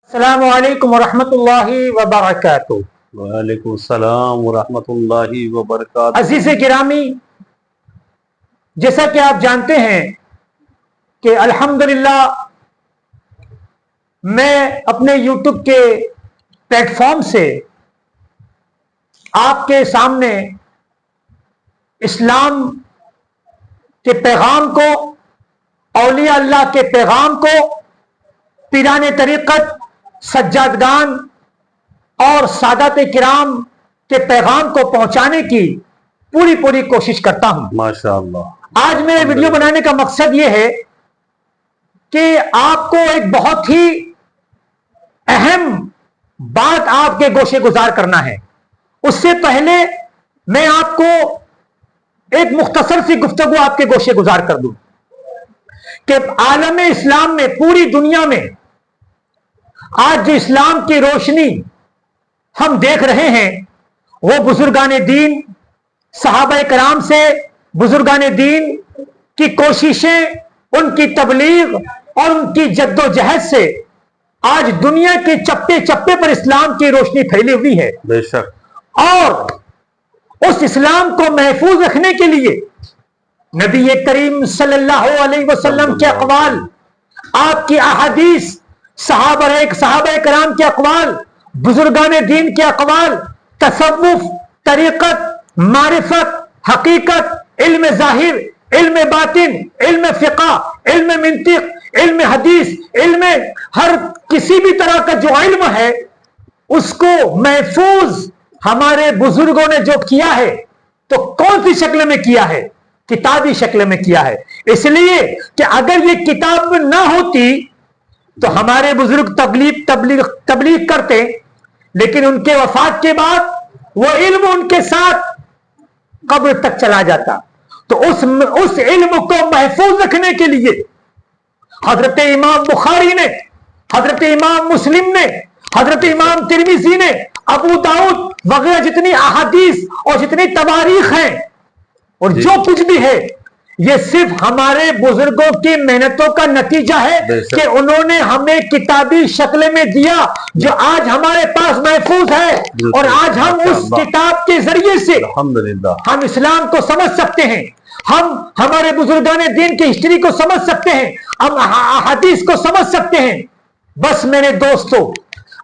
السلام علیکم ورحمۃ اللہ وبرکاتہ۔ وعلیکم السلام ورحمۃ اللہ وبرکاتہ۔ عزیز گرامی، جیسا کہ آپ جانتے ہیں کہ الحمدللہ میں اپنے یوٹیوب کے پلیٹ فارم سے آپ کے سامنے اسلام کے پیغام کو، اولیاء اللہ کے پیغام کو، پیران طریقت، سجادگان اور سادات کرام کے پیغام کو پہنچانے کی پوری کوشش کرتا ہوں۔ ماشاءاللہ۔ آج میرے ویڈیو بنانے کا مقصد یہ ہے کہ آپ کو ایک بہت ہی اہم بات آپ کے گوشے گزار کرنا ہے۔ اس سے پہلے میں آپ کو ایک مختصر سی گفتگو آپ کے گوشے گزار کر دوں کہ عالم اسلام میں، پوری دنیا میں آج جو اسلام کی روشنی ہم دیکھ رہے ہیں وہ بزرگان دین، صحابہ کرام سے، بزرگان دین کی کوششیں، ان کی تبلیغ اور ان کی جد و جہد سے آج دنیا کے چپے چپے پر اسلام کی روشنی پھیلی ہوئی ہے۔ بے شک۔ اور اس اسلام کو محفوظ رکھنے کے لیے نبی کریم صلی اللہ علیہ وسلم کے اقوال، آپ کی احادیث، صحابہ کرام کے اقوال، بزرگان دین کے اقوال، تصوف، طریقت، معرفت، حقیقت، علم ظاہر، علم باطن، علم فقہ، علم منطق، علم حدیث، علم ہر کسی بھی طرح کا جو علم ہے اس کو محفوظ ہمارے بزرگوں نے جو کیا ہے تو کون سی شکل میں کیا ہے؟ کتابی شکل میں کیا ہے۔ اس لیے کہ اگر یہ کتاب نہ ہوتی تو ہمارے بزرگ تبلیغ کرتے، لیکن ان کے وفات کے بعد وہ علم ان کے ساتھ قبر تک چلا جاتا۔ تو اس علم کو محفوظ رکھنے کے لیے حضرت امام بخاری نے، حضرت امام مسلم نے، حضرت امام ترمذی نے، ابو داؤد وغیرہ جتنی احادیث اور جتنی تواریخ ہیں اور جو کچھ بھی ہے، یہ صرف ہمارے بزرگوں کی محنتوں کا نتیجہ ہے کہ انہوں نے ہمیں کتابی شکل میں دیا جو آج ہمارے پاس محفوظ ہے، اور آج ہم اس کتاب کے ذریعے سے ہم اسلام کو سمجھ سکتے ہیں، ہم ہمارے بزرگان دین کی ہسٹری کو سمجھ سکتے ہیں، ہم حدیث کو سمجھ سکتے ہیں۔ بس میرے دوستو،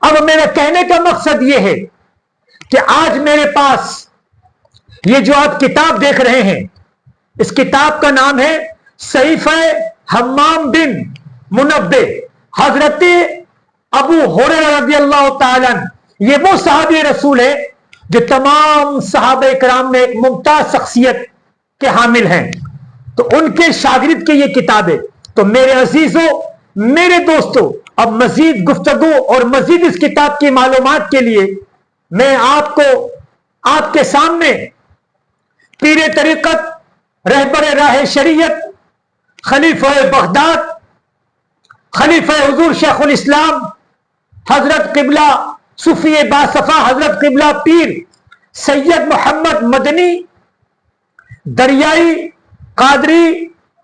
اب میرے کہنے کا مقصد یہ ہے کہ آج میرے پاس یہ جو آپ کتاب دیکھ رہے ہیں، اس کتاب کا نام ہے صحیفہ حمام بن منبہ، حضرت ابو ہریرہ رضی اللہ تعالیٰ عنہ۔ یہ وہ صحابی رسول ہے جو تمام صحابہ کرام میں ایک ممتاز شخصیت کے حامل ہیں، تو ان کے شاگرد کی یہ کتاب ہے۔ تو میرے عزیزوں، میرے دوستوں، اب مزید گفتگو اور مزید اس کتاب کی معلومات کے لیے میں آپ کو، آپ کے سامنے پیر طریقت، رہبر راہ شریعت، خلیفہ بغداد، خلیفہ حضور شیخ الاسلام حضرت قبلہ صوفی باصفا حضرت قبلہ پیر سید محمد مدنی دریائی قادری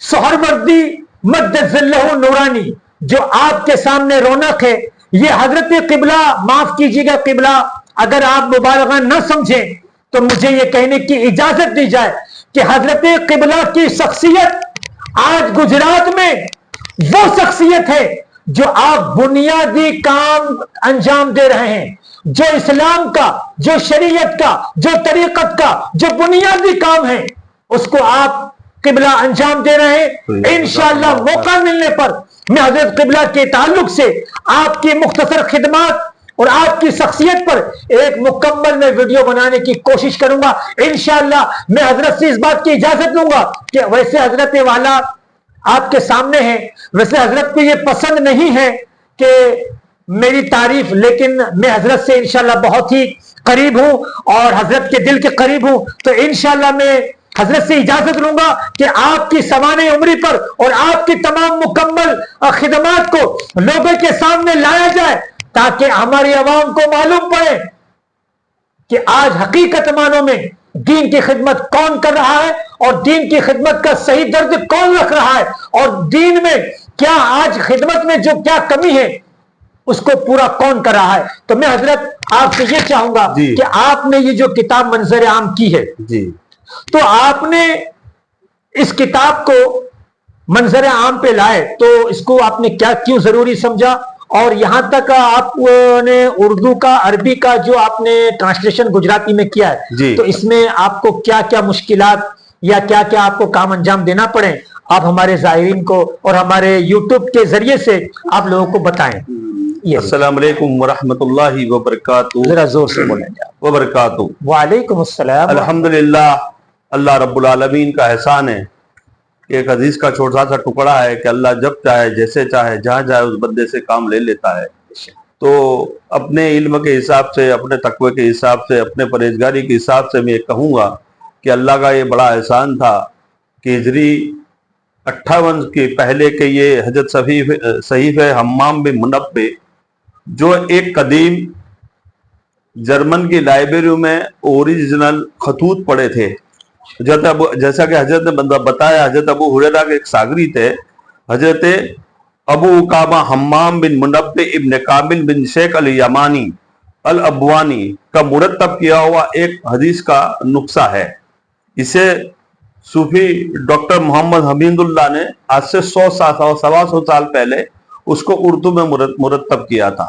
سہروردی مجدد ذلہ نورانی، جو آپ کے سامنے رونق ہے، یہ حضرت قبلہ، معاف کیجیے گا قبلہ اگر آپ مبالغہ نہ سمجھیں تو مجھے یہ کہنے کی اجازت دی جائے کہ حضرت قبلہ کی شخصیت آج گجرات میں وہ شخصیت ہے جو آپ بنیادی کام انجام دے رہے ہیں، جو اسلام کا، جو شریعت کا، جو طریقت کا جو بنیادی کام ہے اس کو آپ قبلہ انجام دے رہے ہیں۔ انشاءاللہ موقع ملنے پر میں حضرت قبلہ کے تعلق سے آپ کی مختصر خدمات اور آپ کی شخصیت پر ایک مکمل میں ویڈیو بنانے کی کوشش کروں گا۔ انشاءاللہ میں حضرت سے اس بات کی اجازت لوں گا کہ ویسے حضرت والا آپ کے سامنے ہیں، ویسے حضرت کو یہ پسند نہیں ہے کہ میری تعریف، لیکن میں حضرت سے انشاءاللہ بہت ہی قریب ہوں اور حضرت کے دل کے قریب ہوں، تو انشاءاللہ میں حضرت سے اجازت لوں گا کہ آپ کی سوانح عمری پر اور آپ کی تمام مکمل خدمات کو لوگوں کے سامنے لایا جائے تاکہ ہماری عوام کو معلوم پڑے کہ آج حقیقت معنوں میں دین کی خدمت کون کر رہا ہے اور دین کی خدمت کا صحیح درد کون رکھ رہا ہے، اور دین میں کیا آج خدمت میں جو کیا کمی ہے اس کو پورا کون کر رہا ہے. تو میں حضرت آپ سے یہ چاہوں گا جی. کہ آپ نے یہ جو کتاب منظر عام کی ہے جی تو آپ نے اس کتاب کو منظر عام پہ لائے تو اس کو آپ نے کیوں ضروری سمجھا, اور یہاں تک آپ نے اردو کا عربی کا جو آپ نے ٹرانسلیشن گجراتی میں کیا ہے جی. تو اس میں آپ کو کیا کیا مشکلات یا کیا کیا آپ کو کام انجام دینا پڑے, آپ ہمارے زائرین کو اور ہمارے یوٹیوب کے ذریعے سے آپ لوگوں کو بتائیں. السلام علیکم ورحمۃ اللہ وبرکاتہ. ذرا زور سے بولیں. وبرکاتہ. وعلیکم السلام. الحمدللہ, اللہ رب العالمین کا احسان ہے کہ ایک حدیث کا چھوٹا سا ٹکڑا ہے کہ اللہ جب چاہے جیسے چاہے جہاں چاہے اس بندے سے کام لے لیتا ہے. تو اپنے علم کے حساب سے, اپنے تقوی کے حساب سے, اپنے پرہیزگاری کے حساب سے میں کہوں گا کہ اللہ کا یہ بڑا احسان تھا کہ ہجری 58 کے پہلے کے یہ حضرت صحیفہ حمام بن منبہ جو ایک قدیم جرمن کی لائبریری میں اوریجنل خطوط پڑے تھے. جیسا کہ حضرت نے بتایا, حضرت ابو ہریرہ کے ایک ساگری تھے حضرت ابو اقامہ حمام بن منبہ ابن کامل بن شیخ الیمانی الابوانی کا مرتب کیا ہوا ایک حدیث کا نسخہ ہے. اسے صوفی ڈاکٹر محمد حمید اللہ نے آج سے 100 سال پہلے اس کو اردو میں مرتب کیا تھا.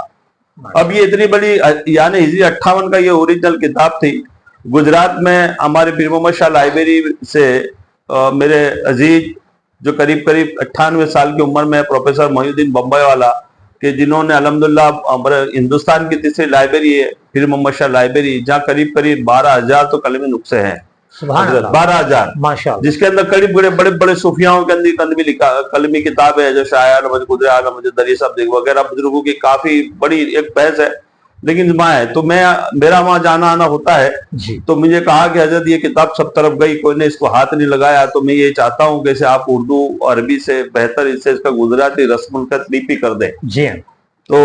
اب یہ اتنی بڑی یعنی ہجری 58 کا یہ اوریجنل کتاب تھی. گجرات میں ہمارے پیر محمد شاہ لائبریری سے میرے عزیز جو قریب 98 سال کی عمر میں پروفیسر محی الدین بمبئی والا کہ جنہوں نے الحمدللہ ہندوستان کی تیسری لائبریری ہے پیر محمد شاہ لائبریری, جہاں قریب 12,000 تو کلمی نسخے ہیں. 12,000 جس کے اندر قریب بڑے بڑے صوفیاؤں کے اندر قلمی کتاب ہے جو شاعر گزرے اعظم دری صاحب وغیرہ بزرگوں کی کافی بڑی ایک بحث ہے. لیکن ہے تو میرا وہاں جانا آنا ہوتا ہے جی. تو مجھے کہا کہ حضرت یہ کتاب سب طرف گئی, کوئی نے اس کو ہاتھ نہیں لگایا, تو میں یہ چاہتا ہوں کہ اسے آپ اردو اور عربی سے بہتر اس کا گجراتی رسم الخط لیپی کر دیں. جی. تو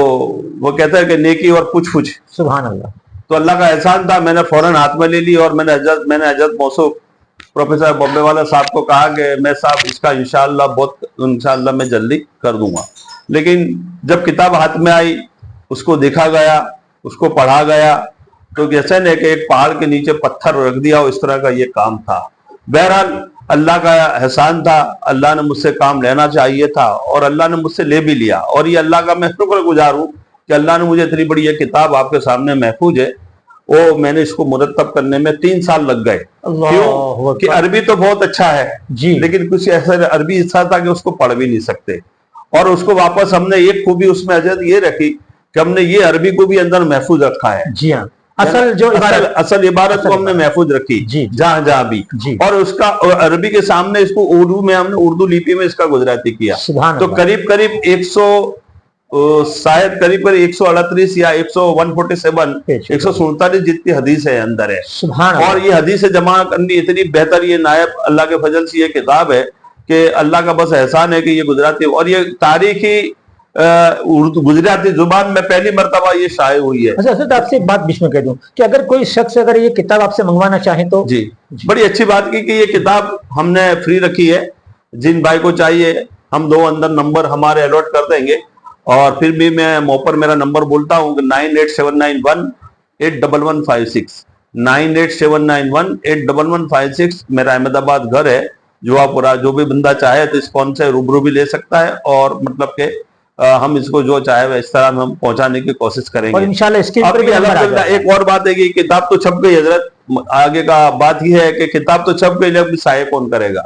وہ کہتا ہے کہ نیکی اور پوچھ. سبحان اللہ. تو اللہ کا احسان تھا, میں نے فوراً ہاتھ میں لے لی اور میں نے حضرت موصوف پروفیسر بمبے والا صاحب کو کہا کہ میں صاحب اس کا انشاءاللہ میں جلدی کر دوں گا. لیکن جب کتاب ہاتھ میں آئی, اس کو دیکھا گیا, اس کو پڑھا گیا, تو جیسے نے کہ ایک پہاڑ کے نیچے پتھر رکھ دیا, اس طرح کا یہ کام تھا. بہرحال اللہ کا احسان تھا, اللہ نے مجھ سے کام لینا چاہیے تھا اور اللہ نے مجھ سے لے بھی لیا. اور یہ اللہ کا میں شکر گزار ہوں کہ اللہ نے مجھے اتنی بڑی یہ کتاب آپ کے سامنے محفوظ ہے. وہ میں نے اس کو مرتب کرنے میں 3 سال لگ گئے. کیوں کہ عربی تو بہت اچھا ہے جی, لیکن کچھ ایسا عربی ایسا تھا کہ اس کو پڑھ بھی نہیں سکتے. اور اس کو واپس ہم نے ایک خوبی اس میں حضرت یہ رکھی کہ ہم نے یہ عربی کو بھی اندر محفوظ رکھا ہے. جی ہاں, اصل عبارت کو ہم نے محفوظ رکھی جہاں بھی. اور اس کا عربی کے سامنے اس کو اردو میں ہم نے اردو لیپی میں اس کا گجراتی کیا. تو قریب 138 یا 147 147 جتنی حدیث ہے اندر ہے. اور یہ حدیث جمع کرنی اتنی بہتر, یہ نائب اللہ کے فضل سے یہ کتاب ہے کہ اللہ کا بس احسان ہے کہ یہ گجراتی اور یہ تاریخی گجراتی زبان میں پہلی مرتبہ یہ شائع ہوئی ہے. حضرت آپ سے ایک بات بیچ میں کہہ دوں کہ اگر کوئی شخص اگر یہ کتاب آپ سے منگوانا چاہیں تو جی, بڑی اچھی بات کی کہ یہ کتاب ہم نے فری رکھی ہے. جن بھائی کو چاہیے ہم 2 اندر نمبر ہمارے الاٹ کر دیں گے. اور پھر بھی میں منہ پر میرا نمبر بولتا ہوں کہ 9879181156 9879181156 میرا احمد آباد گھر ہے, جواپورہ. جو بھی بندہ چاہے تو اس فون سے روبرو بھی لے سکتا ہے اور مطلب کہ ہم اس کو جو چاہے اس طرح ہم پہنچانے کی کوشش کریں گے. انشاءاللہ ایک اور بات ہے کہ کتاب تو چھپ گئی حضرت, آگے کا بات یہ ہے کہ کتاب تو چھپ گئی لیکن سائے کون کرے گا.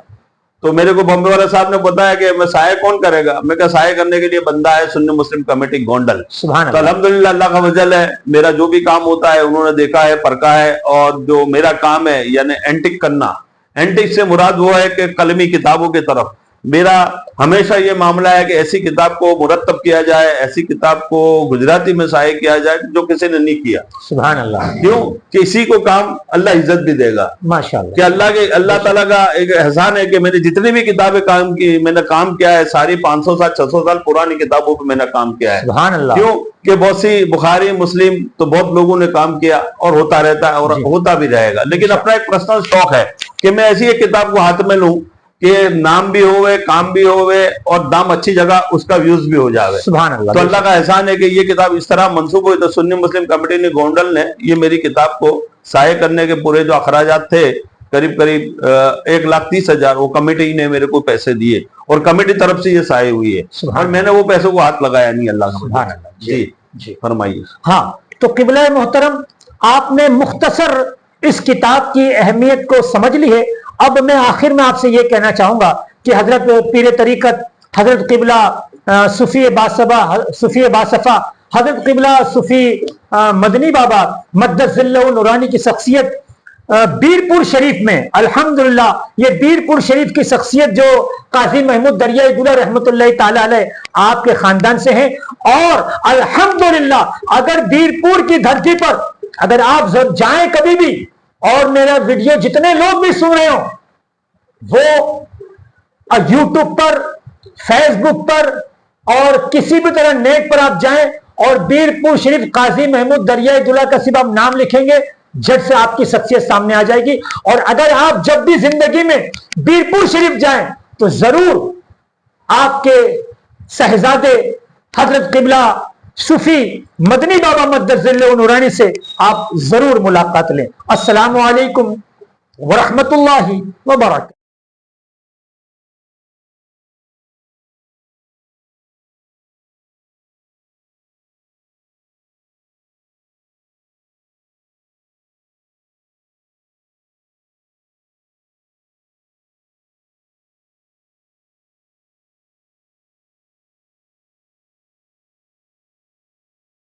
تو میرے کو بمبے والا صاحب نے بتایا کہ میں سائے کون کرے گا. میں کہا سائے کرنے کے لیے بندہ ہے سنی مسلم کمیٹی گونڈل. تو الحمدللہ اللہ کا فضل ہے, میرا جو بھی کام ہوتا ہے انہوں نے دیکھا ہے, پرکھا ہے. اور جو میرا کام ہے یعنی اینٹک کرنا, اینٹک سے مراد وہ ہے کہ قلمی کتابوں کی طرف میرا ہمیشہ یہ معاملہ ہے کہ ایسی کتاب کو مرتب کیا جائے, ایسی کتاب کو گجراتی میں شائع کیا جائے جو کسی نے نہیں کیا. سبحان اللہ. کیوں کہ اسی کو کام اللہ عزت بھی دے گا ماشاءاللہ. کہ اللہ تعالیٰ کا ایک احسان ہے کہ میں نے جتنی بھی کتابیں کام کی, میں نے کام کیا ہے ساری 500 سال 600 سال پرانی کتابوں پہ میں نے کام کیا ہے. سبحان اللہ. کیوں کہ بہت سی بخاری مسلم تو بہت لوگوں نے کام کیا اور ہوتا رہتا ہے اور ہوتا بھی رہے گا. لیکن اپنا ایک پرسنل شوق ہے کہ میں ایسی ایک کتاب کو ہاتھ میں لوں کہ نام بھی ہوئے, کام بھی ہوئے اور دام اچھی جگہ اس کا ویوز بھی ہو جاوے. سبحان اللہ. تو اللہ کا احسان ہے کہ یہ کتاب اس طرح منسوب ہوئی. تو سنی مسلم کمیٹی نے گونڈل نے یہ میری کتاب کو سائے کرنے کے پورے جو اخراجات تھے قریب 1,30,000 وہ کمیٹی نے میرے کو پیسے دیے اور کمیٹی طرف سے یہ سائے ہوئی ہے اور میں نے وہ پیسوں کو ہاتھ لگایا نہیں. اللہ کا جی فرمائیے. ہاں تو قبلہ محترم آپ نے مختصر اس کتاب کی اہمیت کو سمجھ لی ہے. اب میں آخر میں آپ سے یہ کہنا چاہوں گا کہ حضرت پیر طریقت حضرت قبلہ صوفی باصفا حضرت قبلہ صوفی مدنی بابا مدد ذلہ نورانی کی شخصیت بیرپور شریف میں الحمدللہ یہ بیرپور شریف کی شخصیت جو قاضی محمود دریائے گلہ رحمت اللہ تعالی علیہ آپ کے خاندان سے ہیں. اور الحمدللہ اگر بیرپور کی دھرتی پر اگر آپ جائیں کبھی بھی اور میرا ویڈیو جتنے لوگ بھی سن رہے ہوں وہ یوٹیوب پر فیس بک پر اور کسی بھی طرح نیٹ پر آپ جائیں اور بیرپور شریف قاضی محمود دریائے گلہ کا صرف آپ نام لکھیں گے جھٹ سے آپ کی شخصیت سامنے آ جائے گی. اور اگر آپ جب بھی زندگی میں بیرپور شریف جائیں تو ضرور آپ کے صاحبزادے حضرت قبلہ صوفی مدنی بابا مدد ذلہ نورانی سے آپ ضرور ملاقات لیں. السلام علیکم ورحمۃ اللہ وبرکاتہ.